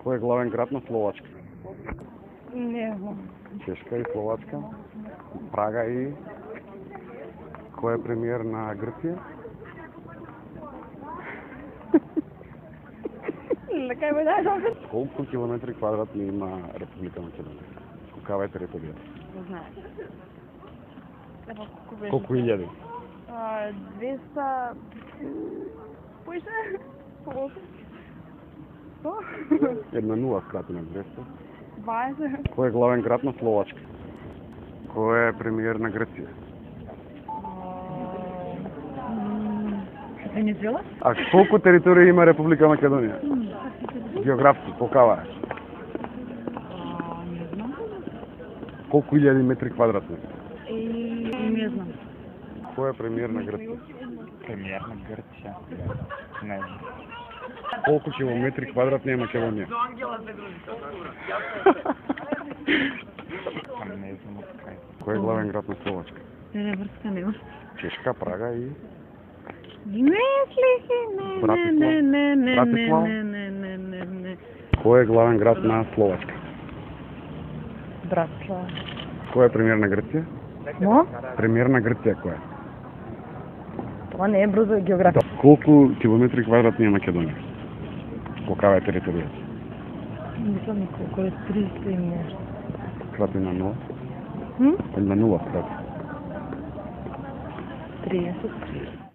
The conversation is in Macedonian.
Кој е главен град на Словачка? Не знам. Чешка и Словачка. Прага и... Кој е премиер на Грција? Кај ме дај опет? Колку километри квадратни има Република Македонија? Какава е територијата? Не знам. Колку илјади? 200... Поише? Колку? 100? Една нула скрати на 200. 20? Кој е главен град на Словачка? Кој е премиер на Грција? Венецуела? А колку територија има Република Македонија? Географски, колкава е? Не знам. Колку илјади метри квадратни? Не знам. Кој е премиер на Грција? Премиер на Грција? Не знам. Колку километри квадратни е Македонија? Не знам од кај. Кој е главен град на Словачка? Не врска нема. Чешка, Прага и... Мислих, Братислав? Братислав? не. Кој е главен град на Словачка? Братслав. Кој е премиер на Грција? Мо? Премиер на Грција кој е? Това не е брзо географија. Колку километри квадратни е Македонија? Колкава е територијата? Мислам колко е 300 и нещо. Скрати на нула? Hm? На нула скрати. 30.